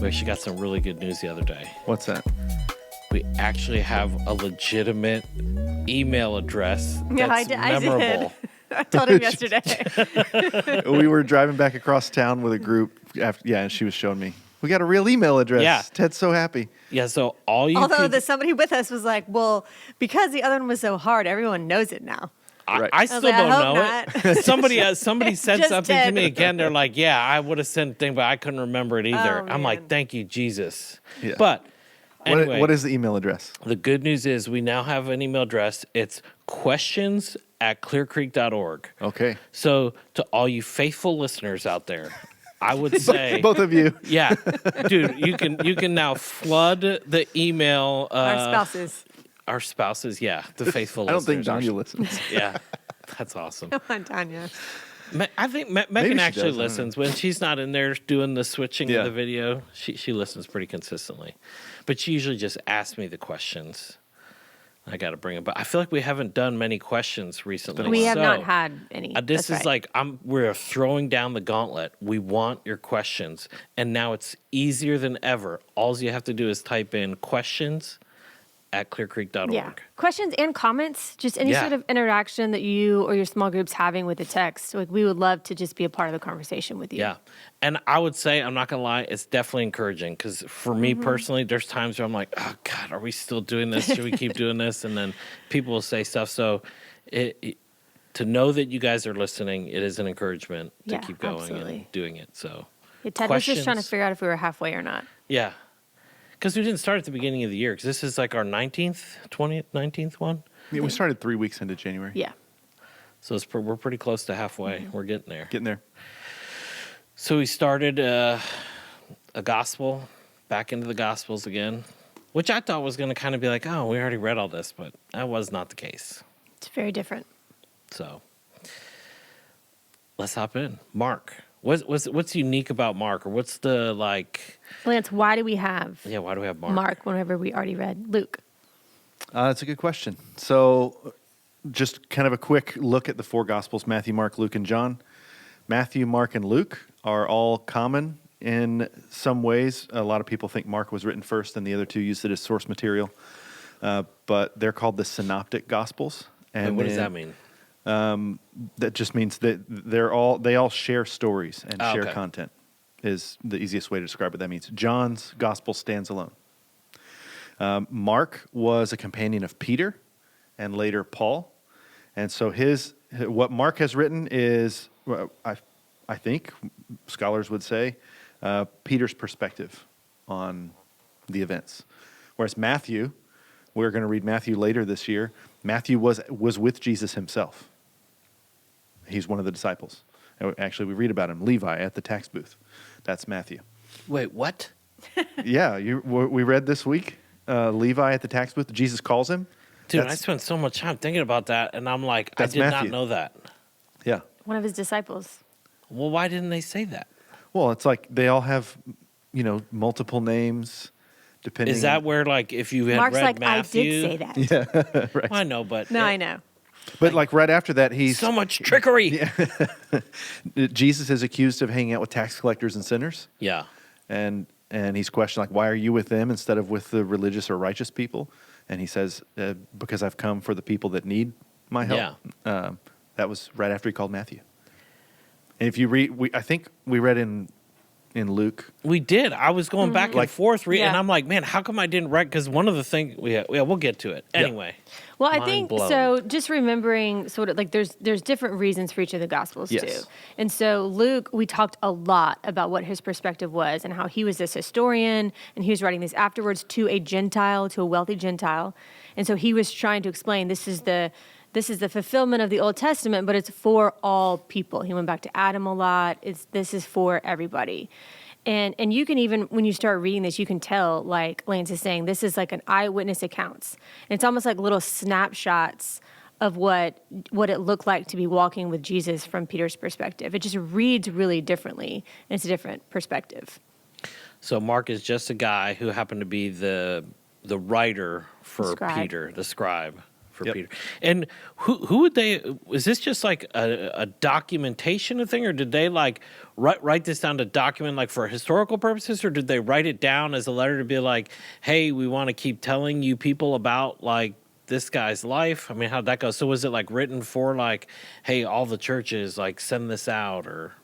We actually got some really good news the other day. What's that? We actually have a legitimate email address Yeah, that's I memorable. did. I told him yesterday. We were driving back across town with a group. And she was showing me. We got a real email address. Yeah. Ted's so happy. Yeah, so all you Although could, somebody with us was like, well, because the other one was so hard, everyone knows it now. Right. I I still was like, I don't hope know it. Somebody said Just something to Ted. me again. They're like, yeah, I would have sent a thing, but I couldn't remember it either. Oh, I'm like, man. thank you, Jesus. Yeah. But anyway, What is the email address? the good news is we now have an email address. It's questions@clearcreek.org. Okay. So to all you faithful listeners out there, I would say Both of you. yeah, dude, you can now flood the email. Our spouses. Our spouses, yeah, the faithful. I don't think listeners. Danya listens. Yeah, that's awesome. Come on, Tanya. I think Maybe Megan she actually does, I don't listens when she's not in there doing the switching Yeah. of the video. She listens pretty consistently, but she usually just asks me the questions. I got to bring them, but I feel like we haven't done many questions recently. We have So, not had any. This That's is right. like we're throwing down the gauntlet. We want your questions, and now it's easier than ever. All you have to do is type in questions@clearcreek.org. Yeah. Questions and comments, just any Yeah. sort of interaction that you or your small group's having with the text. Like, we would love to just be a part of the conversation with you. Yeah. And I would say, I'm not going to lie, it's definitely encouraging because for me personally, there's times where I'm like, oh, God, are we still doing this? Should we keep doing this? And then people will say stuff. So to know that you guys are listening, it is an encouragement to Yeah, keep going absolutely. and doing it. So, Yeah, Ted was just trying to Questions? figure out if we were halfway or not. yeah. Because we didn't start at the beginning of the year because this is like our 19th one. Yeah, we started 3 weeks into January. Yeah. So we're pretty close to halfway. We're getting there. Getting there. So we started a gospel, back into the gospels again, which I thought was going to kind of be like, oh, we already read all this, but that was not the case. It's very different. So let's hop in. Mark, what's unique about Mark, or what's the like? Lance, why do we have Yeah, why do we have Mark? Mark whenever we already read Luke? That's a good question. So, just kind of a quick look at the four Gospels: Matthew, Mark, Luke, and John. Matthew, Mark, and Luke are all common in some ways. A lot of people think Mark was written first, and the other two used it as source material. But they're called the Synoptic Gospels. Wait, what does that mean? That just means that they all share stories and Oh, share okay. content. Is the easiest way to describe what that means. John's gospel stands alone. Mark was a companion of Peter and later Paul. And so what Mark has written is, well, I think scholars would say, Peter's perspective on the events. Whereas Matthew, we're going to read Matthew later this year, Matthew was with Jesus himself. He's one of the disciples. Actually, we read about him, Levi at the tax booth. That's Matthew. Wait, what? Yeah, we read this week, Levi at the tax booth. Jesus calls him. Dude, I That's- spent so much time thinking about that, and I'm like, I That's did Matthew. not know that. Yeah. One of his disciples. Well, why didn't they say that? Well, it's like they all have, multiple names, depending. Is that where, like, if you had Mark's read like, Matthew? I did say that. right? I know, but No, I know. But like right after that, he's so much trickery. Jesus is accused of hanging out with tax collectors and sinners, Yeah. and he's questioned like, why are you with them instead of with the religious or righteous people? And he says, because I've come for the people that need my help. Yeah. That was right after he called Matthew. And if you read, I think we read in Luke. We did. I was going back and Like- forth, and Yeah. I'm like, man, how come I didn't write? Because one of the things, we'll get to it. Anyway. Well, I Mind think blown. so. Just remembering, sort of like there's different reasons for each of the gospels Yes. too. And so Luke, we talked a lot about what his perspective was and how he was this historian and he was writing this afterwards to a Gentile, to a wealthy Gentile, and so he was trying to explain this is the fulfillment of the Old Testament, but it's for all people. He went back to Adam a lot. This is for everybody. And you can even, when you start reading this, you can tell, like Lance is saying, this is like an eyewitness accounts. And it's almost like little snapshots of what it looked like to be walking with Jesus from Peter's perspective. It just reads really differently, and it's a different perspective. So Mark is just a guy who happened to be the writer for Scribe. Peter, the scribe for Yep. Peter. And who would they? Was this just like a documentation of thing, or did they like write this down to document like for historical purposes, or did they write it down as a letter to be like, hey, we want to keep telling you people about like this guy's life? I mean, how'd that go? So was it like written for like, hey, all the churches like send this out, or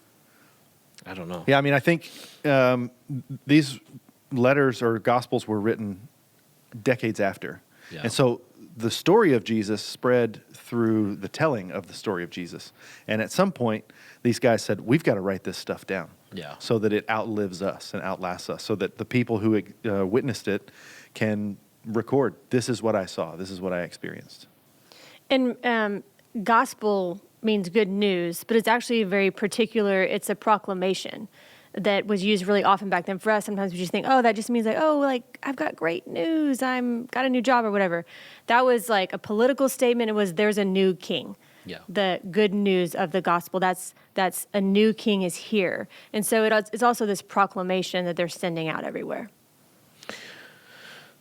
I don't know. Yeah, I mean, I think these letters or gospels were written decades after. Yeah. And so the story of Jesus spread through the telling of the story of Jesus. And at some point, these guys said, we've got to write this stuff down. Yeah. So that it outlives us and outlasts us, so that the people who witnessed it can record, this is what I saw, this is what I experienced. And gospel means good news, but it's actually very particular. It's a proclamation that was used really often back then. For us, sometimes we just think, oh, that just means like, oh, like I've got great news, I'm got a new job or whatever. That was like a political statement. It was there's a new king. Yeah. The good news of the gospel. That's a new king is here. And so it's also this proclamation that they're sending out everywhere.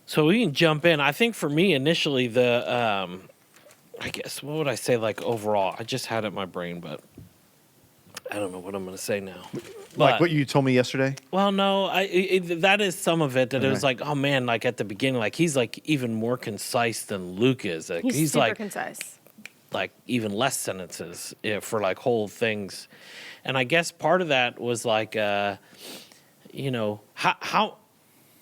So we can jump in. I think for me initially the I guess what would I say like overall? I just had it in my brain, but I don't know what I'm going to say now. Like But- what you told me yesterday? Well, no, that is some of it. That it was Okay. like, oh man, like at the beginning, like he's like even more concise than Luke is. Like, He's he's super like concise. like even less sentences for like whole things, and I guess part of that was like, you know, how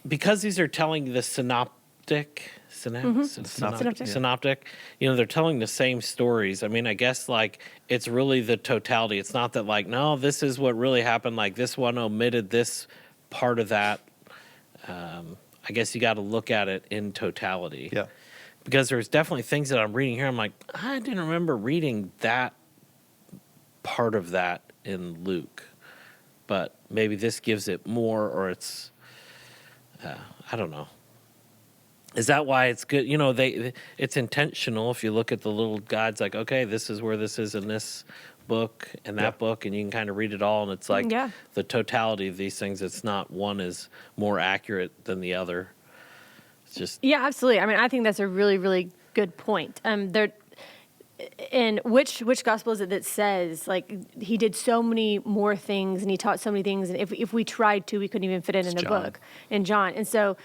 because these are telling the synoptic. Synoptic. You know, they're telling the same stories. I mean, I guess like it's really the totality. It's not that like, no, this is what really happened. Like this one omitted this part of that. I guess you got to look at it in totality. Yeah. Because there's definitely things that I'm reading here. I'm like, I didn't remember reading that part of that in Luke, but maybe this gives it more, or it's, I don't know. Is that why it's good? You know, it's intentional. If you look at the little guides, like, okay, this is where this is in this book and that Yeah. book, and you can kind of read it all, and it's like Yeah. the totality of these things. It's not one is more accurate than the other. It's just Yeah, absolutely. I mean, I think that's a really, really good point. And which gospel is it that says like he did so many more things and he taught so many things, and if we tried to, we couldn't even fit it in the John. book in John. And so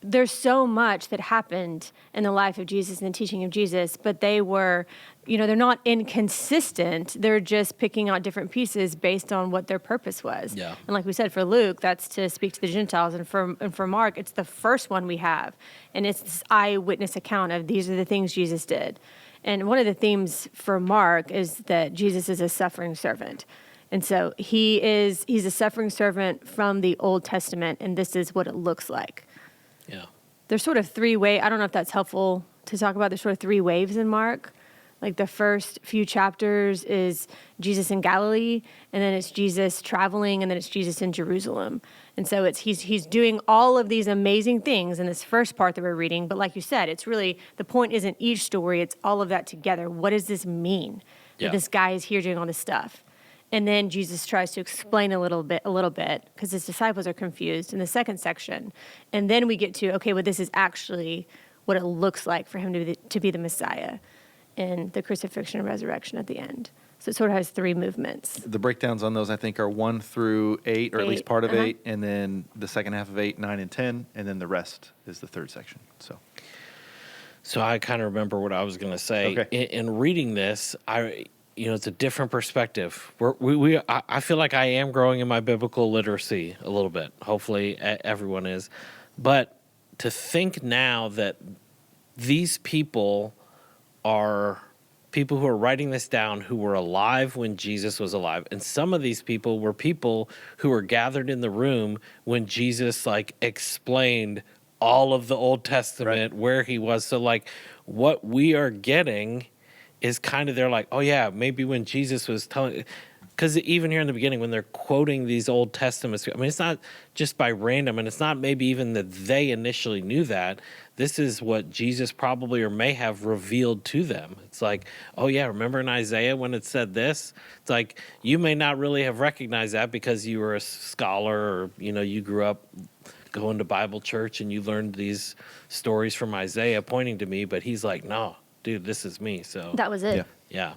there's so much that happened in the life of Jesus and the teaching of Jesus, but they were, you know, they're not inconsistent. They're just picking out different pieces based on what their purpose was. Yeah. And like we said, for Luke, that's to speak to the Gentiles, and for Mark, it's the first one we have, and it's this eyewitness account of these are the things Jesus did. And one of the themes for Mark is that Jesus is a suffering servant. And so he's a suffering servant from the Old Testament, and this is what it looks like. yeah. There's sort of I don't know if that's helpful to talk about. There's sort of three waves in Mark. Like the first few chapters is Jesus in Galilee, and then it's Jesus traveling, and then it's Jesus in Jerusalem. And so he's doing all of these amazing things in this first part that we're reading. But like you said, it's really, the point isn't each story, it's all of that together. What does this mean Yeah. that this guy is here doing all this stuff? And then Jesus tries to explain a little bit, because his disciples are confused in the second section. And then we get to, okay, well, this is actually what it looks like for him to be the Messiah in the crucifixion and resurrection at the end. So it sort of has three movements. The breakdowns on those, I think, are 1 through 8, or at least 8, part of uh-huh. 8, and then the second half of 8, 9, and 10, and then the rest is the third section. So I kind of remember what I was going to say. Okay. In reading this, it's a different perspective. I feel like I am growing in my biblical literacy a little bit. Hopefully everyone is. But to think now that these people are people who are writing this down who were alive when Jesus was alive. And some of these people were people who were gathered in the room when Jesus explained all of the Old Testament, where he was. So what we are getting is kind of, they're like, oh yeah, maybe when Jesus was telling, because even here in the beginning, when they're quoting these Old Testaments, I mean, it's not just by random, and it's not maybe even that they initially knew that. This is what Jesus probably or may have revealed to them. It's like, oh yeah, remember in Isaiah when it said this? It's like, you may not really have recognized that because you were a scholar, or, you grew up going to Bible church and you learned these stories from Isaiah pointing to me, but he's like, no, dude, this is me. So That was it. Yeah. yeah.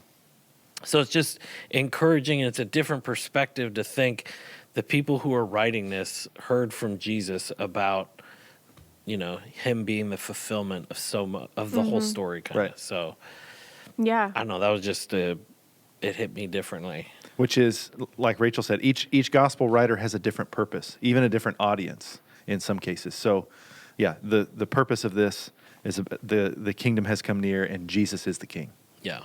So it's just encouraging, and it's a different perspective to think the people who are writing this heard from Jesus about, him being the fulfillment of so much of the whole story, kind of. Right. So Yeah. I don't know. That was just it hit me differently. Which is, like Rachel said, each gospel writer has a different purpose, even a different audience in some cases. So, yeah, the purpose of this is the kingdom has come near, and Jesus is the king. Yeah.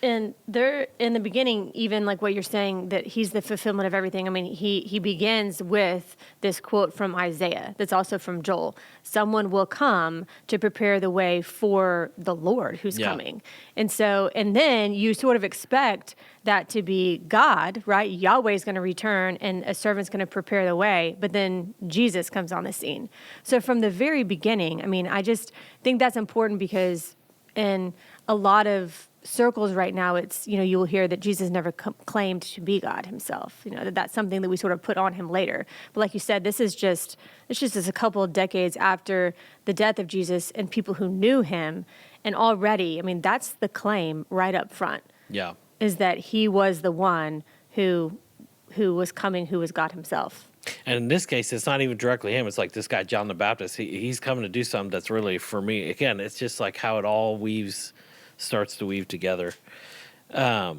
And there, in the beginning, even like what you're saying, that he's the fulfillment of everything. I mean, he begins with this quote from Isaiah that's also from Joel. Someone will come to prepare the way for the Lord who's Yeah. coming. And so, and then you sort of expect that to be God, right? Yahweh's going to return and a servant's going to prepare the way. But then Jesus comes on the scene. So from the very beginning, I mean, I just think that's important because in a lot of circles right now, it's, you will hear that Jesus never claimed to be God himself, that's something that we sort of put on him later. But like you said, this is just a couple of decades after the death of Jesus and people who knew him. And already, I mean, that's the claim right up front, Yeah. is that he was the one who was coming, who was God himself. And in this case, it's not even directly him. It's like this guy, John the Baptist. He's coming to do something that's really, for me, again, it's just like how it all starts to weave together. I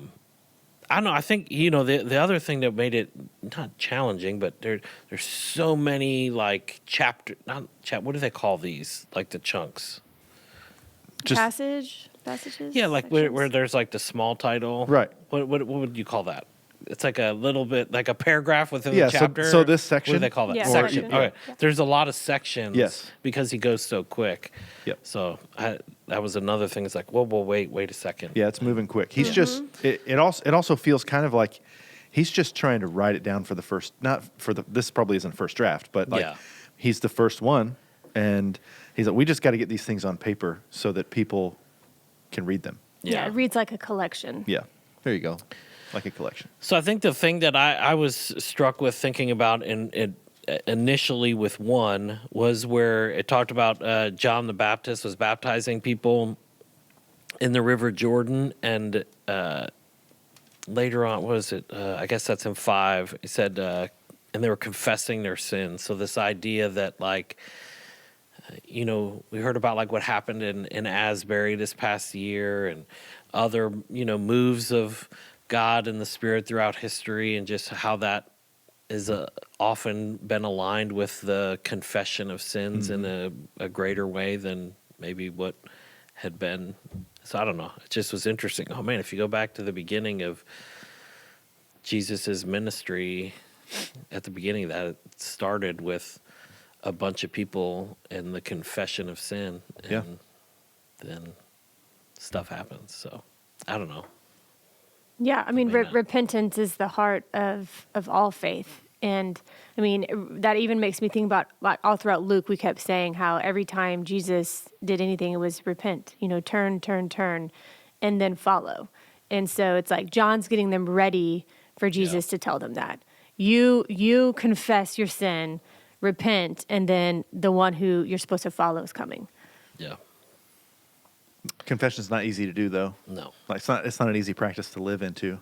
don't know. I think, the other thing that made it not challenging, but there's so many like what do they call these? Like the chunks. Passages? Yeah, like where sections? there's like the small title. Right. What would you call that? It's like a little bit like a paragraph within Yeah, the chapter. so this What section- do they call that? Yeah, Section. section. Okay. Yeah. There's a lot of sections. Yes. Because he goes so quick. Yep. So that was another thing. It's like, whoa, wait a second. Yeah, it's moving quick. He's just it also feels kind of like he's just trying to write it down for the first, not for the, this probably isn't first draft, but like Yeah. he's the first one, and he's like, we just got to get these things on paper so that people can read them. Yeah, it reads like a collection. Yeah, there you go, like a collection. So I think the thing that I was struck with thinking about initially with one was where it talked about John the Baptist was baptizing people in the River Jordan, and later on, what is it? I guess that's in 5. It said, and they were confessing their sins. So this idea that like, we heard about like what happened in Asbury this past year and other, moves of God and the Spirit throughout history, and just how that is often been aligned with the confession of sins in a greater way than maybe what had been. So I don't know. It just was interesting. Oh man, if you go back to the beginning of Jesus's ministry, at the beginning of that, it started with a bunch of people and the confession of sin, and Yeah. then stuff happens. So I don't know. Yeah, I mean, May not. repentance is the heart of all faith. And I mean, that even makes me think about, like, all throughout Luke, we kept saying how every time Jesus did anything, it was repent, turn, and then follow. And so it's like John's getting them ready for Jesus to tell them that. You confess your sin, repent, and then the one who you're supposed to follow is coming. Yeah. Confession's not easy to do, though. No. Like it's not an easy practice to live into.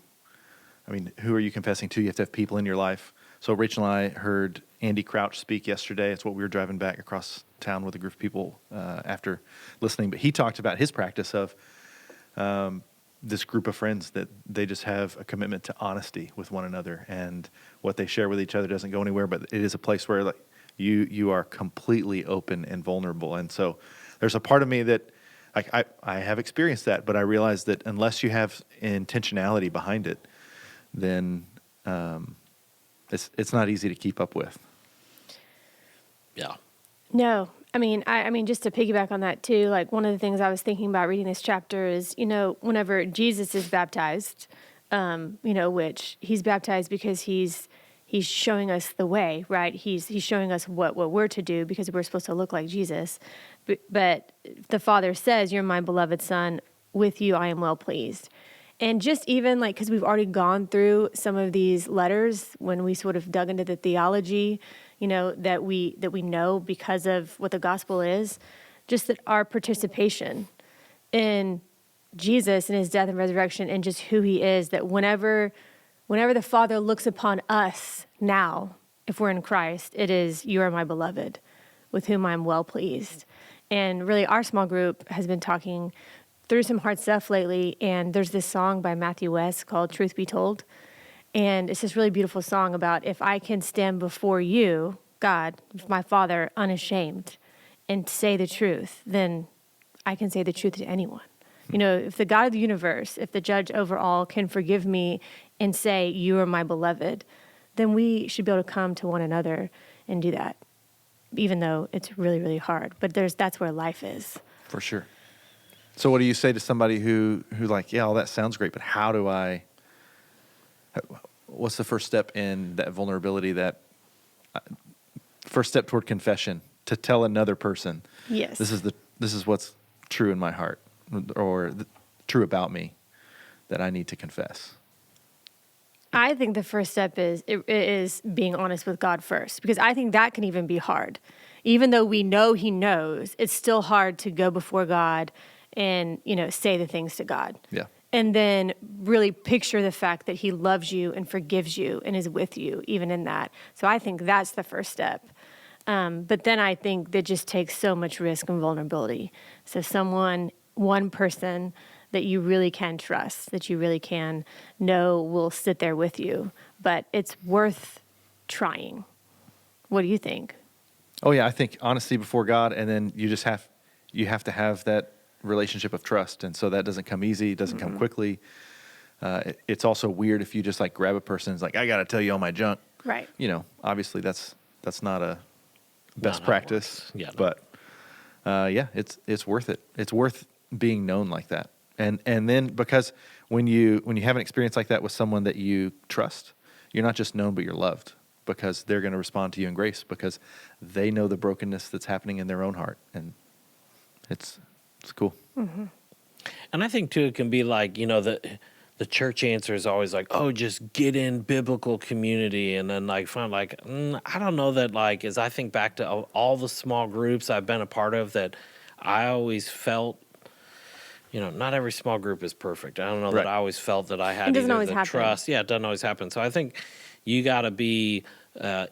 I mean, who are you confessing to? You have to have people in your life. So Rachel and I heard Andy Crouch speak yesterday. It's what we were driving back across town with a group of people after listening. But he talked about his practice of this group of friends that they just have a commitment to honesty with one another, and what they share with each other doesn't go anywhere. But it is a place where like you are completely open and vulnerable. And so there's a part of me that I have experienced that, but I realize that unless you have intentionality behind it, then it's not easy to keep up with. Yeah. No, I mean, just to piggyback on that too, like one of the things I was thinking about reading this chapter is, whenever Jesus is baptized, which he's baptized because he's showing us the way, right? He's showing us what we're to do because we're supposed to look like Jesus. But the Father says, "You're my beloved Son. With you I am well pleased." And just even like, because we've already gone through some of these letters when we sort of dug into the theology, that we know because of what the gospel is, just that our participation in Jesus and his death and resurrection and just who he is, that whenever the Father looks upon us now, if we're in Christ, it is, you are my beloved, with whom I'm well pleased. And really, our small group has been talking through some hard stuff lately, and there's this song by Matthew West called Truth Be Told. And it's this really beautiful song about if I can stand before you, God, my Father, unashamed, and say the truth, then I can say the truth to anyone. You know, if the God of the universe, if the judge over all can forgive me and say, you are my beloved, then we should be able to come to one another and do that, even though it's really, really hard. But that's where life is. For sure. So what do you say to somebody who like, yeah, all that sounds great, but what's the first step in that vulnerability, first step toward confession, to tell another person, Yes. this is what's true in my heart, or true about me, that I need to confess? I think the first step is being honest with God first, because I think that can even be hard. Even though we know he knows, it's still hard to go before God and, say the things to God. Yeah. And then really picture the fact that he loves you and forgives you and is with you even in that. So I think that's the first step. But then I think that just takes so much risk and vulnerability. So one person that you really can trust, that you really can know will sit there with you. But it's worth trying. What do you think? Oh yeah, I think honesty before God, and then you have to have that relationship of trust, and so that doesn't come easy. It doesn't come quickly. It's also weird if you just like grab a person and it's like, I got to tell you all my junk. Right. Obviously that's not a best Not how it practice. works. Yeah, no. But it's worth it. It's worth being known like that. And then because when you have an experience like that with someone that you trust, you're not just known, but you're loved, because they're going to respond to you in grace because they know the brokenness that's happening in their own heart, and it's cool. Mm-hmm. And I think too, it can be like, the church answer is always like, oh, just get in biblical community. And then like, find like, I don't know that, like, as I think back to all the small groups I've been a part of, that I always felt, not every small group is perfect. I don't know Right. that I always felt that I had It doesn't either always the happen. trust. Yeah, it doesn't always happen. So I think you got to be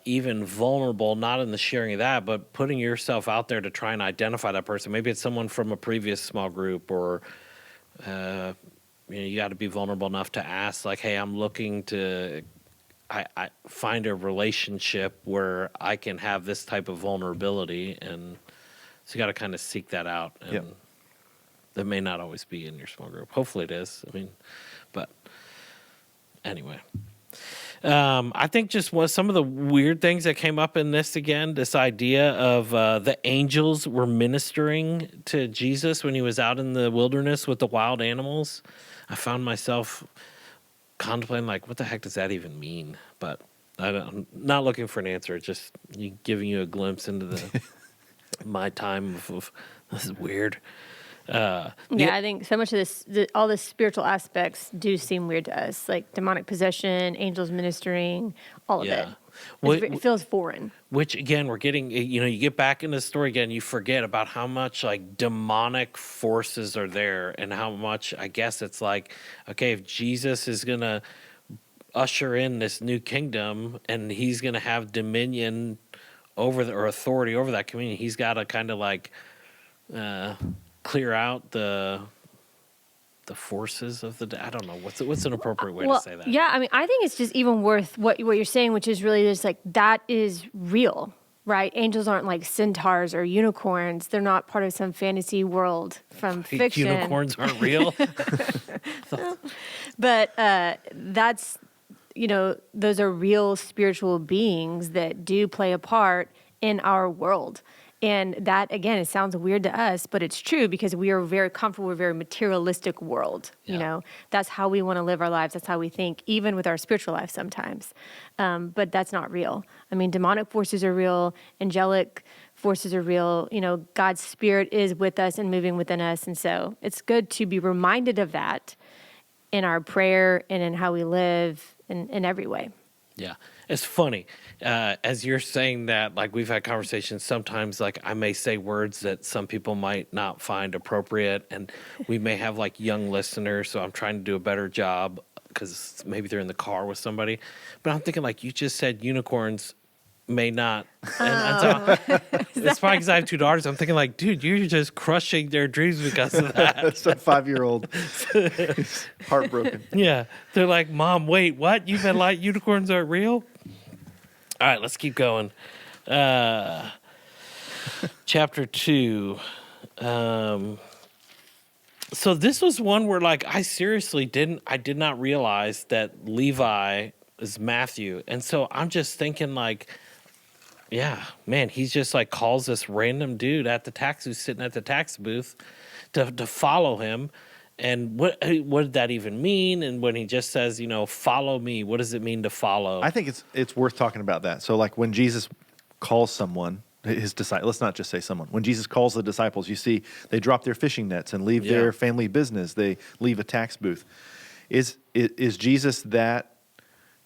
even vulnerable, not in the sharing of that, but putting yourself out there to try and identify that person. Maybe it's someone from a previous small group, or you got to be vulnerable enough to ask, like, hey, I'm looking to I find a relationship where I can have this type of vulnerability, and so you got to kind of seek that out. And Yep. that may not always be in your small group. Hopefully it is. But anyway. I think just some of the weird things that came up in this again, this idea of the angels were ministering to Jesus when he was out in the wilderness with the wild animals. I found myself contemplating, like, what the heck does that even mean? But I'm not looking for an answer, just giving you a glimpse into my time of this is weird. Yeah, I think so much of this, all the spiritual aspects do seem weird to us, like demonic possession, angels ministering, all of it. It feels foreign. Which again, we're getting, you get back in the story again, you forget about how much like demonic forces are there, and how much, I guess it's like, okay, if Jesus is going to usher in this new kingdom and he's going to have dominion over or authority over that community, he's got to kind of like clear out the forces of I don't know what's an appropriate way to say that. Yeah, I mean, I think it's just even worth what you're saying, which is really just like, that is real, right? Angels aren't like centaurs or unicorns. They're not part of some fantasy world from fiction. Unicorns aren't real. But that's, those are real spiritual beings that do play a part in our world. And that, again, it sounds weird to us, but it's true, because we are very comfortable with a very materialistic world. Yeah. That's how we want to live our lives. That's how we think, even with our spiritual life sometimes. But that's not real. I mean, demonic forces are real. Angelic forces are real. God's spirit is with us and moving within us. And so it's good to be reminded of that in our prayer and in how we live in every way. Yeah, it's funny. As you're saying that, like we've had conversations. Sometimes, like I may say words that some people might not find appropriate, and we may have like young listeners. So I'm trying to do a better job because maybe they're in the car with somebody. But I'm thinking, like you just said, unicorns may not. And so it's probably because I have two daughters. I'm thinking, like, dude, you're just crushing their dreams because of that. Some 5-year-old is heartbroken. Yeah. They're like, Mom, wait, what? You've been like unicorns aren't real? All right, let's keep going. Chapter 2. So this was one where like I did not realize that Levi is Matthew. And so I'm just thinking like, yeah, man, he's just like calls this random dude at the tax who's sitting at the tax booth to follow him. And what did that even mean? And when he just says, follow me, what does it mean to follow? I think it's worth talking about that. So like when Jesus calls someone, his disciple, let's not just say someone. When Jesus calls the disciples, you see they drop their fishing nets and leave their family business. They leave a tax booth. Is Jesus that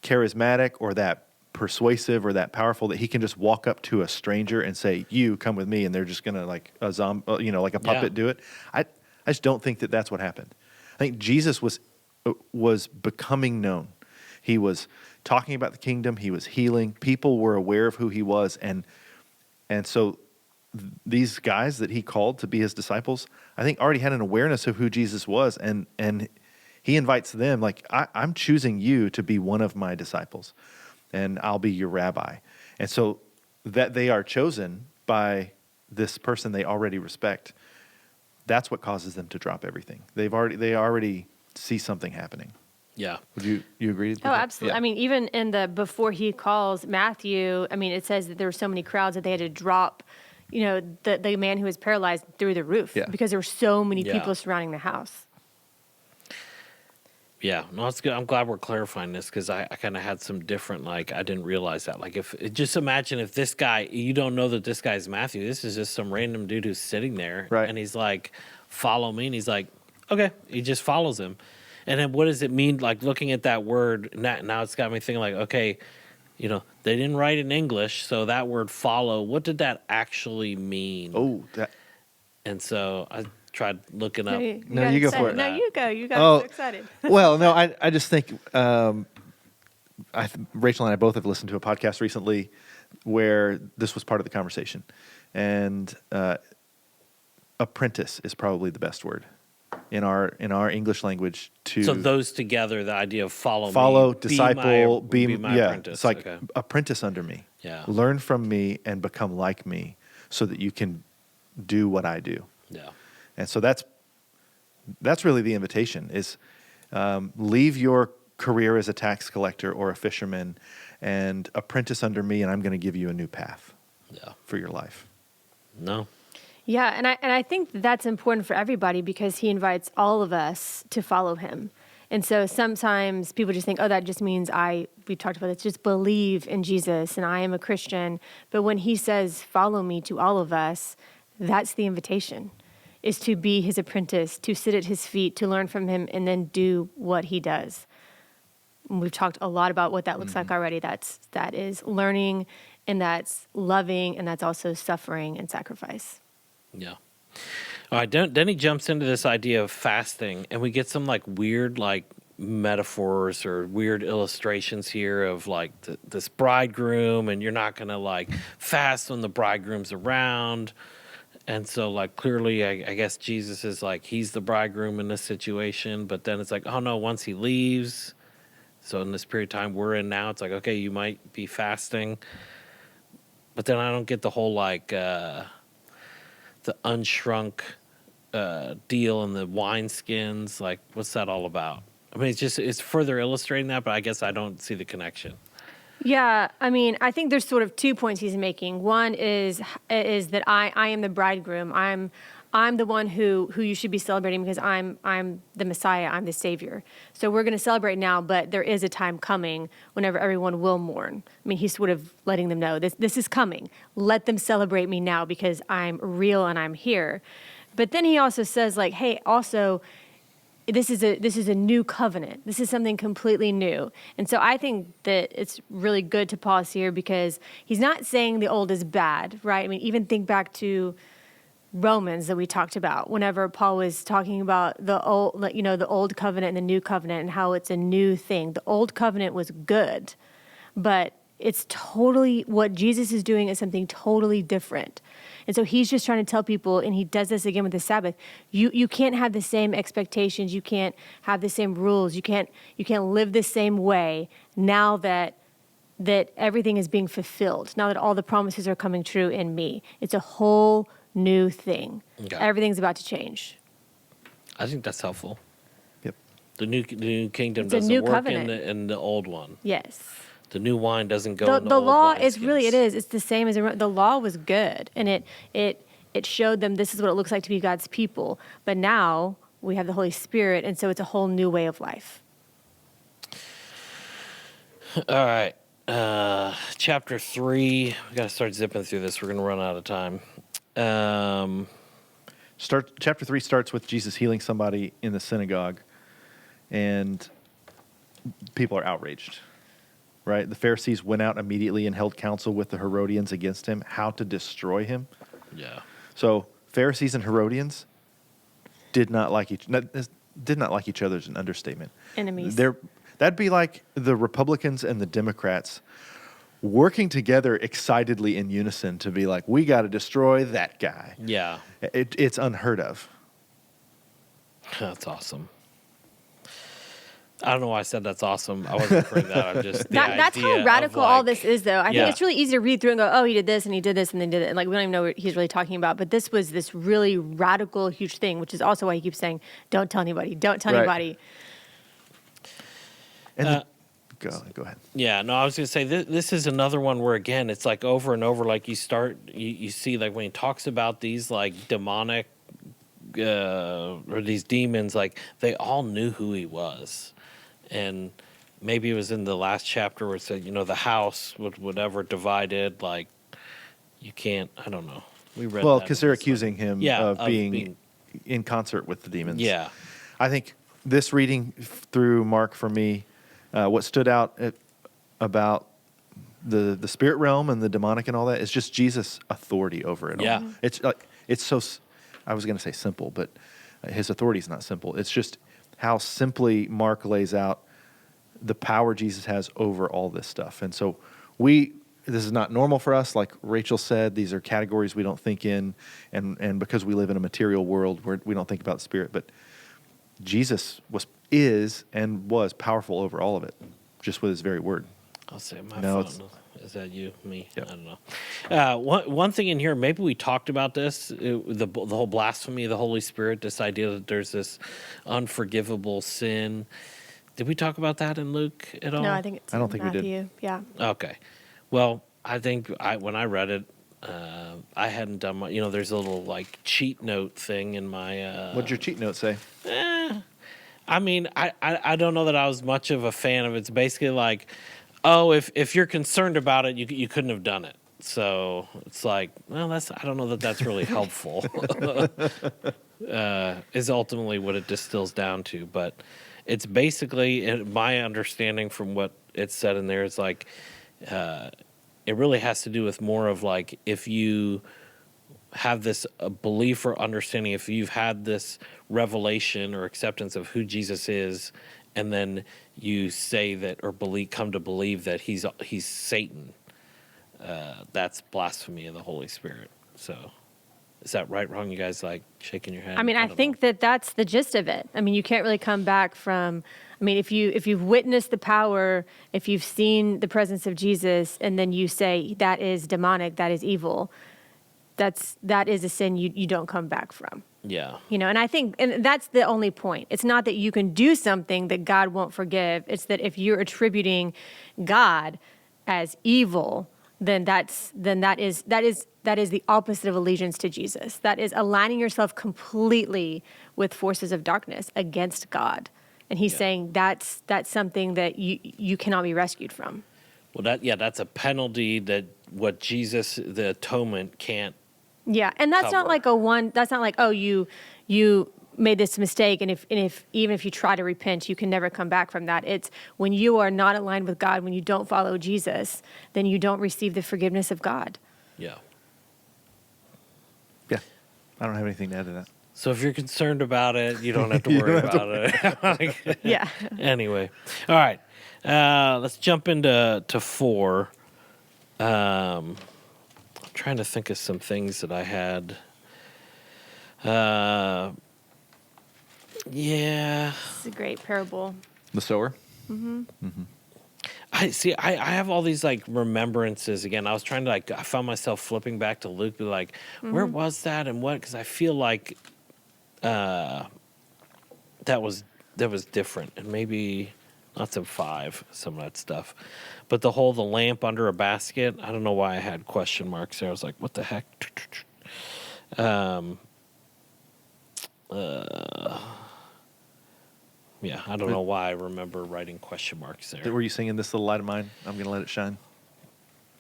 charismatic or that persuasive or that powerful that he can just walk up to a stranger and say, "You come with me," and they're just gonna like a zombie, like a puppet do it? I just don't think that that's what happened. I think Jesus was becoming known. He was talking about the kingdom. He was healing. People were aware of who he was, and so these guys that he called to be his disciples, I think already had an awareness of who Jesus was, and he invites them like, I'm choosing you to be one of my disciples, and I'll be your rabbi. And so that they are chosen by this person they already respect, that's what causes them to drop everything. They already see something happening. Yeah. Would you agree? Oh, absolutely. Yeah. I mean, even before he calls Matthew, I mean, it says that there were so many crowds that they had to drop, the man who was paralyzed through the roof because there were so many people surrounding the house. Yeah, no, it's good. I'm glad we're clarifying this because I kind of had some different, I didn't realize that. Like, just imagine if this guy, you don't know that this guy's Matthew. This is just some random dude who's sitting there. Right. And he's like, follow me. And he's like, okay. He just follows him. And then what does it mean? Like, looking at that word, now it's got me thinking, like, okay, they didn't write in English. So that word follow, what did that actually mean? Oh, that. And so I tried looking up. No, you go for it. No, you go. You got so excited. Well, no, I just think Rachel and I both have listened to a podcast recently where this was part of the conversation, and apprentice is probably the best word in our English language to. So those together, the idea of follow, disciple, be my apprentice. It's like apprentice under me. Yeah. Learn from me and become like me, so that you can do what I do. Yeah. And so that's really the invitation is leave your career as a tax collector or a fisherman and apprentice under me, and I'm going to give you a new path for your life. No. Yeah, and I think that's important for everybody because he invites all of us to follow him. And so sometimes people just think, oh, that just means we talked about this, just believe in Jesus and I am a Christian. But when he says, follow me to all of us, that's the invitation, is to be his apprentice, to sit at his feet, to learn from him, and then do what he does. And we've talked a lot about what that looks like already. That is learning, and that's loving, and that's also suffering and sacrifice. Yeah. All right. Then he jumps into this idea of fasting, and we get some weird metaphors or weird illustrations here of this bridegroom, and you're not gonna fast when the bridegroom's around. And so, clearly, I guess Jesus is he's the bridegroom in this situation. But then it's oh, no, once he leaves, so in this period of time we're in now, it's okay, you might be fasting. But then I don't get the whole, the unshrunk deal and the wineskins. What's that all about? I mean, it's further illustrating that, but I guess I don't see the connection. Yeah, I mean, I think there's sort of 2 points he's making. One is that I am the bridegroom. I'm the one who you should be celebrating because I'm the Messiah. I'm the Savior. So we're going to celebrate now, but there is a time coming whenever everyone will mourn. I mean, he's sort of letting them know this is coming. Let them celebrate me now because I'm real and I'm here. But then he also says hey, also this is a new covenant. This is something completely new. And so I think that it's really good to pause here because he's not saying the old is bad, right? I mean, even think back to Romans that we talked about whenever Paul was talking about the old covenant and the new covenant and how it's a new thing. The old covenant was good, but it's totally what Jesus is doing is something totally different. And so he's just trying to tell people, and he does this again with the Sabbath, you can't have the same expectations, you can't have the same rules, you can't live the same way now that everything is being fulfilled, now that all the promises are coming true in me. It's a whole new thing. Okay. Everything's about to change. I think that's helpful. Yep. The new kingdom It's a doesn't new work covenant. in the old one. Yes. The new wine doesn't go in the The old law wineskins. is really, it is. It's the same as the law was good, and it showed them this is what it looks like to be God's people. But now we have the Holy Spirit, and so it's a whole new way of life. All right. Chapter 3. We got to start zipping through this. We're going to run out of time. Chapter 3 starts with Jesus healing somebody in the synagogue, and people are outraged. Right? The Pharisees went out immediately and held counsel with the Herodians against him, how to destroy him. Yeah. So Pharisees and Herodians did not like each other is an understatement. Enemies. That'd be like the Republicans and the Democrats working together excitedly in unison to be like, we got to destroy that guy. Yeah. It's unheard of. That's awesome. I don't know why I said that's awesome. I wasn't afraid of that. I'm just That's idea how of, radical all like- this is, though. I Yeah. think it's really easy to read through and go, oh, he did this and he did this and then did it. And like, we don't even know what he's really talking about. But this was this really radical, huge thing, which is also why he keeps saying, don't tell anybody. Don't tell Right. anybody. And go ahead. Yeah, no, I was going to say this is another one where, again, it's like over and over, like you see, like when he talks about these like demonic or these demons, like they all knew who he was. And maybe it was in the last chapter where it said, the house, whatever divided, like you can't, I don't know. We read Well, that because in they're this, like- accusing him Yeah, of of being being- in concert with the demons. Yeah. I think this reading through Mark for me, what stood out about the spirit realm and the demonic and all that is just Jesus' authority over it all. Yeah. It's like I was going to say simple, but his authority is not simple. It's just how simply Mark lays out the power Jesus has over all this stuff. And so this is not normal for us. Like Rachel said, these are categories we don't think in, and because we live in a material world where we don't think about the spirit, but Jesus is powerful over all of it, just with his very word. I'll say my No, phone. Is that you? Me? Yep. I don't know. One thing in here, maybe we talked about this, the whole blasphemy of the Holy Spirit, this idea that there's this unforgivable sin. Did we talk about that in Luke at all? No, I think it's I don't think we did. Matthew. Yeah. Okay. Well, I think when I read it, I hadn't done my, there's a little like cheat note thing in my. What'd your cheat note say? I mean, I don't know that I was much of a fan of it. It's basically like, oh, if you're concerned about it, you couldn't have done it. So it's like, well, I don't know that that's really helpful. Is ultimately what it distills down to. But it's basically, my understanding from what it said in there is like, it really has to do with more of like, if you have this belief or understanding, if you've had this revelation or acceptance of who Jesus is, and then you say that or come to believe that he's Satan, that's blasphemy of the Holy Spirit. So is that right, wrong? You guys like shaking your head? I mean, I don't think know. that's the gist of it. I mean, you can't really come back from. I mean, if you've witnessed the power, if you've seen the presence of Jesus, and then you say that is demonic, that is evil, that is a sin you don't come back from. Yeah. And I think, and that's the only point. It's not that you can do something that God won't forgive. It's that if you're attributing God as evil, then that is the opposite of allegiance to Jesus. That is aligning yourself completely with forces of darkness against God. And he's saying that's something that you cannot be rescued from. Well, that's a penalty that what Jesus, the atonement, can't. Yeah, and that's not Cover. like that's not like, oh, you made this mistake, and if even if you try to repent, you can never come back from that. It's when you are not aligned with God, when you don't follow Jesus, then you don't receive the forgiveness of God. Yeah. Yeah. I don't have anything to add to that. So if you're concerned about it, you don't have to worry about it. Yeah. Anyway, all right. Let's jump into 4. I'm trying to think of some things that I had. Yeah. It's a great parable. The sower. I see. I have all these like remembrances again. I was trying to I found myself flipping back to Luke, be like, where was that and what? Because I feel like that was different, and maybe not some 5, some of that stuff, but the lamp under a basket. I don't know why I had question marks there. I was like, what the heck? Yeah, I don't know why I remember writing question marks there. Were you singing "This Little Light of Mine"? I'm gonna let it shine.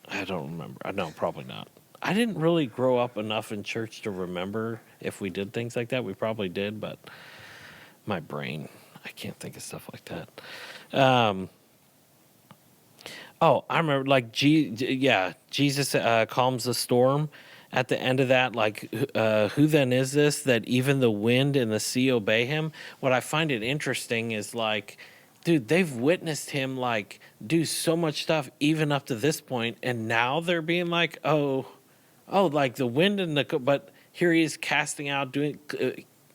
I don't remember. No, probably not. I didn't really grow up enough in church to remember if we did things like that. We probably did, but my brain, I can't think of stuff like that. I remember like Jesus calms the storm. At the end of that, like, who then is this that even the wind and the sea obey him? What I find it interesting is like, dude, they've witnessed him like do so much stuff even up to this point, and now they're being like, oh, like the wind and but here he is casting out, doing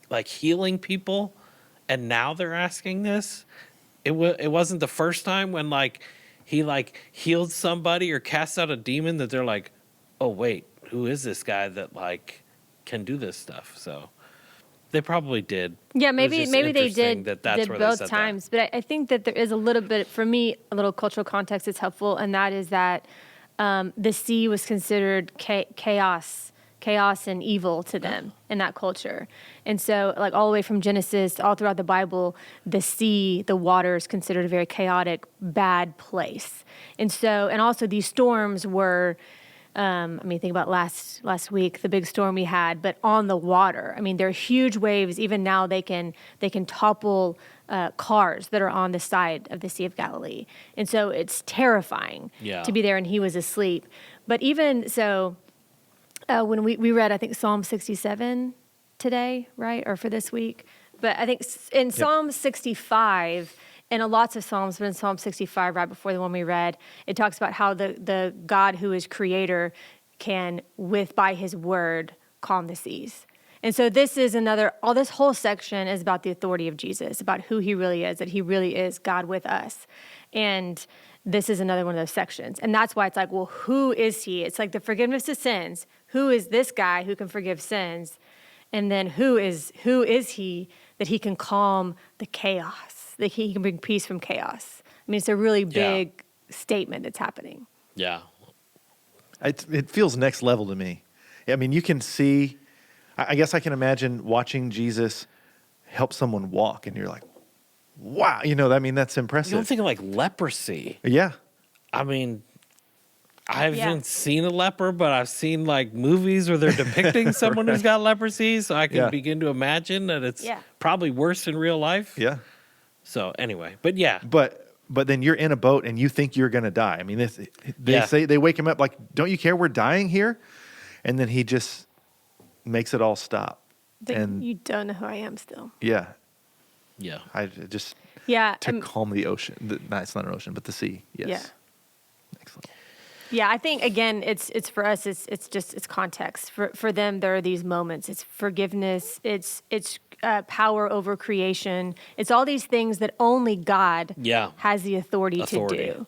like healing people, and now they're asking this. It wasn't the first time when like he like healed somebody or cast out a demon that they're like, oh wait, who is this guy that like can do this stuff? So they probably did. Yeah, It was maybe just they interesting did that's where they both said that. times. But I think that there is a little bit, for me, a little cultural context is helpful, and that is that the sea was considered chaos and evil to them in that culture. And so, like, all the way from Genesis, all throughout the Bible, the sea, the water is considered a very chaotic, bad place. And so, and also these storms were, think about last week, the big storm we had, but on the water. I mean, they're huge waves. Even now, they can topple cars that are on the side of the Sea of Galilee, and so it's terrifying to be there. And he was asleep. But even so, when we read, I think Psalm 67 today, right, or for this week. But I think in Psalm 65. And lots of Psalms, but in Psalm 65, right before the one we read, it talks about how the God who is creator can, by his word, calm the seas. And so this is this whole section is about the authority of Jesus, about who he really is, that he really is God with us. And this is another one of those sections. And that's why it's like, well, who is he? It's like the forgiveness of sins. Who is this guy who can forgive sins? And then who is he that he can calm the chaos? That he can bring peace from chaos. I mean, it's a really big statement that's happening. Yeah. It feels next level to me. I mean, you can see, I guess I can imagine watching Jesus help someone walk, and you're like, wow, that's impressive. You don't think of like leprosy. Yeah. I mean, I haven't seen a leper, but I've seen like movies where they're depicting someone who's got leprosy, so I can begin to imagine that it's probably worse in real life. Yeah. So anyway, but yeah. But then you're in a boat and you think you're going to die. I mean, they wake him up like, don't you care we're dying here? And then he just makes it all stop. And you don't know who I am still. Yeah. Yeah. I just to calm the ocean. It's not an ocean, but the sea. Yes. Yeah. Excellent. Yeah, I think again, it's for us. It's context. For them, there are these moments. It's forgiveness. It's power over creation. It's all these things that only God has the authority to do.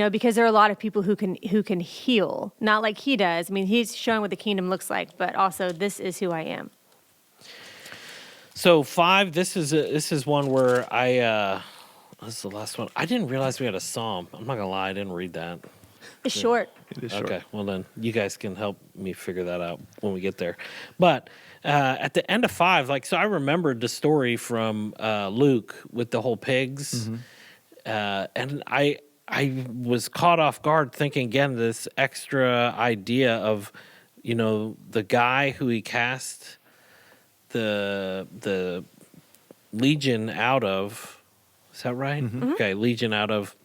Because there are a lot of people who can heal, not like he does. I mean, he's showing what the kingdom looks like, but also this is who I am. So 5. This is one where this is the last one. I didn't realize we had a psalm. I'm not gonna lie, I didn't read that. It's short. It is short. Okay, well then you guys can help me figure that out when we get there. But at the end of 5, so I remembered the story from Luke with the whole pigs, and I was caught off guard thinking again this extra idea of, the guy who he cast the Legion out of, is that right? Okay, Legion out of,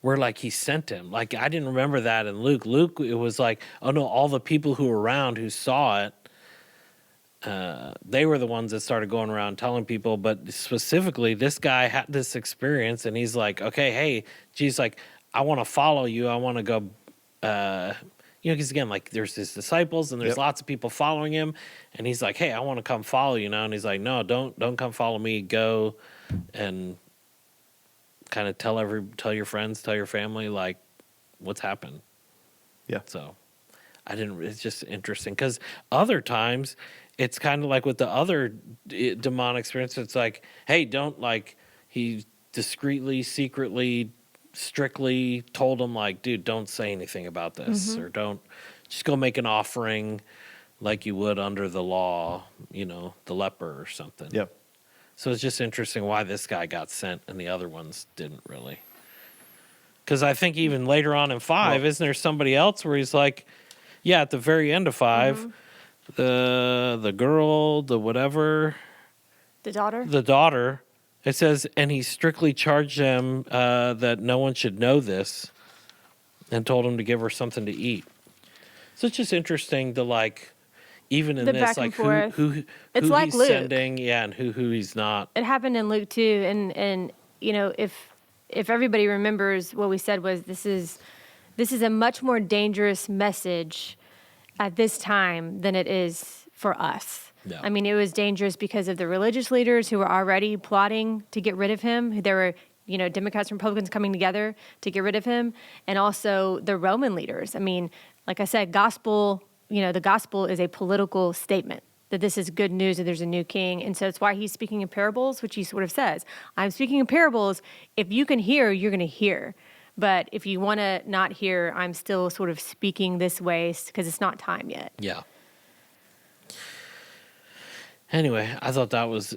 where like he sent him. Like I didn't remember that in Luke. Luke, it was like, oh no, all the people who were around who saw it, they were the ones that started going around telling people. But specifically, this guy had this experience, and he's like, okay, hey, Jesus, like I want to follow you. I want to go. Because again, like there's his disciples, and there's Yep. lots of people following him, and he's like, hey, I want to come follow you now. And he's like, no, don't come follow me. Go and kind of tell your friends, tell your family, like what's happened. Yeah. So it's just interesting because other times it's kind of like with the other demonic experience. It's like, hey, don't, like, he discreetly, secretly, strictly told him, like, dude, don't say anything about this, or don't, just go make an offering like you would under the law, the leper or something. Yep. So it's just interesting why this guy got sent and the other ones didn't really. Because I think even later on in 5, Well- isn't there somebody else where he's like, yeah, at the very end of 5, the girl, the whatever, The daughter? the daughter, it says, and he strictly charged them that no one should know this, and told him to give her something to eat. So it's just interesting to, like, even in The this, back and like forth. who It's like he's Luke. sending, yeah, and who he's not. It happened in Luke too, and if everybody remembers, what we said was this is a much more dangerous message at this time than it is for us. Yeah. I mean, it was dangerous because of the religious leaders who were already plotting to get rid of him. There were, Democrats and Republicans coming together to get rid of him, and also the Roman leaders. I mean, like I said, the gospel is a political statement that this is good news that there's a new king. And so it's why he's speaking in parables, which he sort of says, I'm speaking in parables. If you can hear, you're going to hear. But if you want to not hear, I'm still sort of speaking this way because it's not time yet. Yeah. Anyway, I thought that was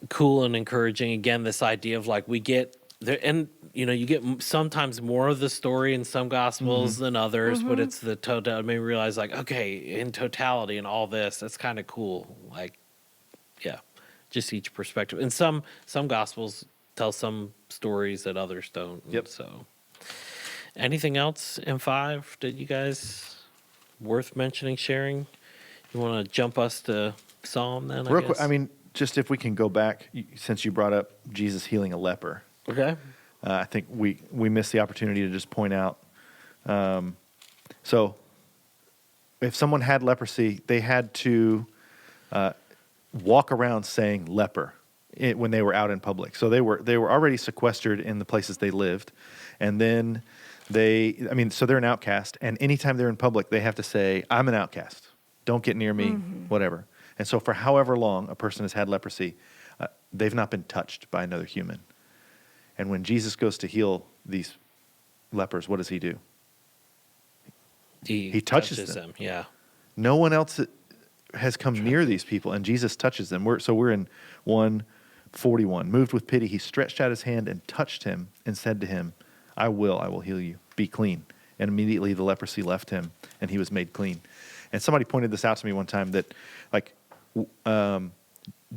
cool and encouraging. Again, this idea of like we get there, and you get sometimes more of the story in some gospels than others, but it's the total. It made me realize, like, okay, in totality and all this, that's kind of cool. Like, yeah, just each perspective. And some gospels tell some stories that others don't. Yep. So, anything else in 5 that you guys worth mentioning, sharing? You want to jump us to Psalm then? Real quick, I mean, just if we can go back, since you brought up Jesus healing a leper, Okay. I think we missed the opportunity to just point out. So, if someone had leprosy, they had to walk around saying leper when they were out in public. So they were already sequestered in the places they lived, and then so they're an outcast. And anytime they're in public, they have to say, "I'm an outcast. Don't get near me," whatever. And so, for however long a person has had leprosy, they've not been touched by another human. And when Jesus goes to heal these lepers, what does he do? He touches them. Yeah. No one else has come near these people, and Jesus touches them. We're in 141. Moved with pity, he stretched out his hand and touched him and said to him, I will heal you. Be clean. And immediately the leprosy left him, and he was made clean. And somebody pointed this out to me one time that, like,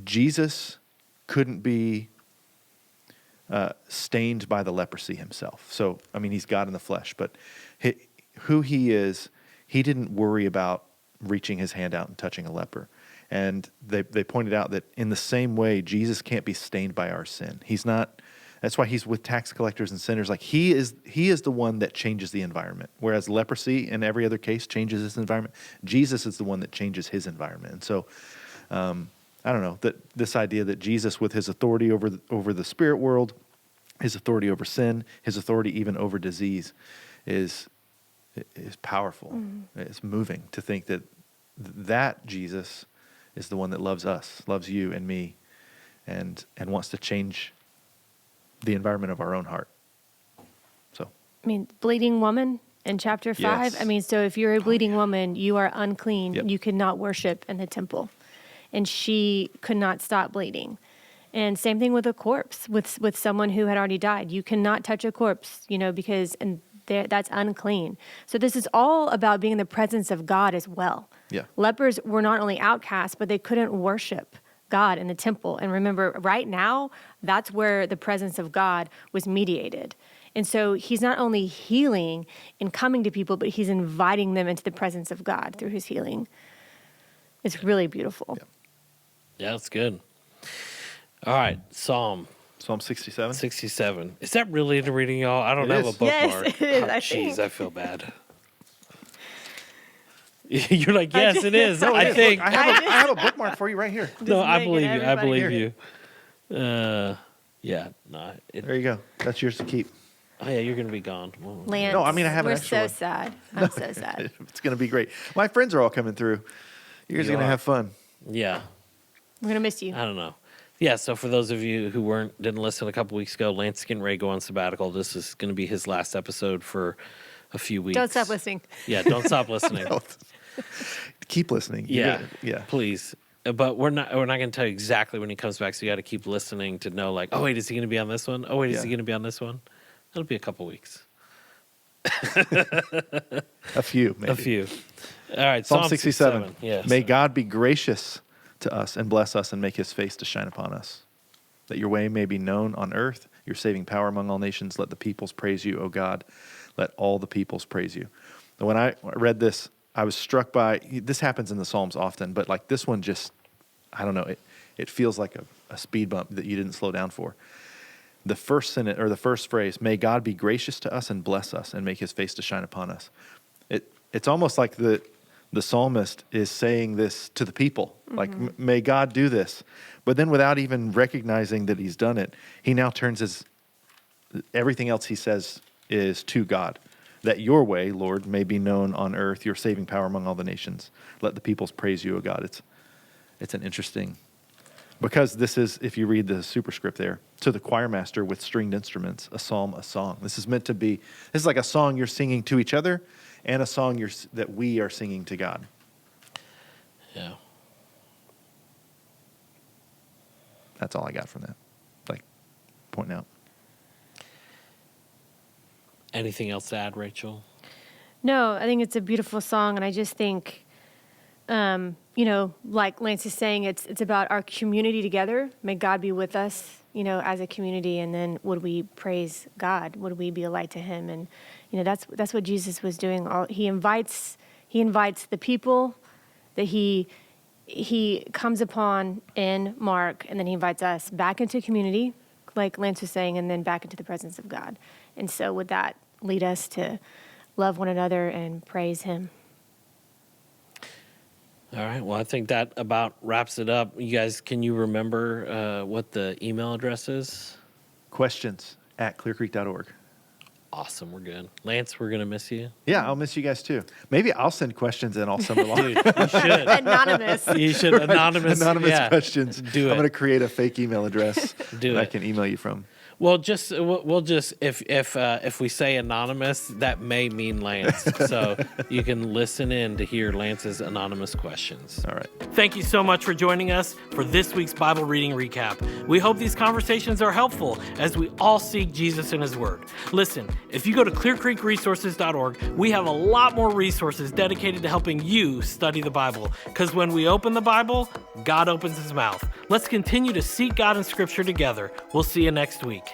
Jesus couldn't be stained by the leprosy himself. So, I mean, he's God in the flesh, but who he is, he didn't worry about reaching his hand out and touching a leper. And they pointed out that in the same way, Jesus can't be stained by our sin. He's not. That's why he's with tax collectors and sinners. Like he is the one that changes the environment. Whereas leprosy in every other case changes its environment. Jesus is the one that changes his environment. And so, I don't know, that this idea that Jesus, with his authority over the spirit world, his authority over sin, his authority even over disease, is powerful. It's moving to think that Jesus is the one that loves us, loves you and me, and wants to change the environment of our own heart. So, I mean, bleeding woman in chapter 5. Yes. I mean, so if you're a bleeding woman, you are unclean. Yep. You cannot worship in the temple. And she could not stop bleeding. And same thing with a corpse, with someone who had already died. You cannot touch a corpse, because and that's unclean. So this is all about being in the presence of God as well. Yeah. Lepers were not only outcasts, but they couldn't worship God in the temple. And remember, right now, that's where the presence of God was mediated. And so he's not only healing and coming to people, but he's inviting them into the presence of God through his healing. It's really beautiful. Yeah, that's good. All right, Psalm 67. 67. Is that really into reading, y'all? I don't It have is. a bookmark. Yes, it is, I Jeez, think. I feel bad. You're like, yes, it is. No, it I is. think. Look, I have a bookmark for you right here. No, I making believe you. I everybody believe here. you. Yeah, no. There you go. That's yours to keep. Oh, yeah, you're going to be gone. Well, Lance, No, I mean, I have an we're extra so one. sad. I'm so sad. It's going to be great. My friends are all coming through. You guys are You going to are. have fun. yeah, I'm going to miss you. I don't know. Yeah, so for those of you who didn't listen a couple weeks ago, Lance is getting ready to go on sabbatical. This is going to be his last episode for a few weeks. Don't stop listening. Yeah, don't stop listening. Keep listening. You're Yeah, gonna- yeah. please. But we're not going to tell you exactly when he comes back. So you got to keep listening to know, like, oh wait, is he going to be on this one? Oh wait, is he Yeah. going to be on this one? It'll be a couple weeks, A few, maybe. a few. All right, Psalm 67. Yes. May God be gracious to us and bless us and make his face to shine upon us, that your way may be known on earth, your saving power among all nations. Let the peoples praise you, O God. Let all the peoples praise you. And when I read this, I was struck by, this happens in the Psalms often, but like this one just, I don't know, it feels like a speed bump that you didn't slow down for. The first sentence, or the first phrase, may God be gracious to us and bless us and make his face to shine upon us. It's almost like the psalmist is saying this to the people, like, may God do this. But then without even recognizing that he's done it, he now turns everything else he says is to God. That your way, Lord, may be known on earth, your saving power among all the nations. Let the peoples praise you, O God. It's an interesting, because this is, if you read the superscript there, to the choir master with stringed instruments, a psalm, a song. This is meant to be, this is like a song you're singing to each other and a song that we are singing to God. Yeah. That's all I got from that. Like, pointing out. Anything else to add, Rachel? No, I think it's a beautiful song, and I just think, like Lance is saying, it's about our community together. May God be with us, as a community, and then would we praise God? Would we be a light to Him? And that's what Jesus was doing. He invites the people that he comes upon in Mark, and then he invites us back into community, like Lance was saying, and then back into the presence of God. And so would that lead us to love one another and praise Him? All right. Well, I think that about wraps it up. You guys, can you remember what the email address is? Questions at clearcreek.org. Awesome. We're good. Lance, we're going to miss you. Yeah, I'll miss you guys too. Maybe I'll send questions in all summer long. Dude, you should. Anonymous. You should. Anonymous. Anonymous yeah. questions. Do I'm it. going to create a fake email address Do that I it. can email you from. Well, we'll just if we say anonymous, that may mean Lance. So you can listen in to hear Lance's anonymous questions. All right. Thank you so much for joining us for this week's Bible reading recap. We hope these conversations are helpful as we all seek Jesus in His Word. Listen, if you go to clearcreekresources.org, we have a lot more resources dedicated to helping you study the Bible. Because when we open the Bible, God opens His mouth. Let's continue to seek God in Scripture together. We'll see you next week.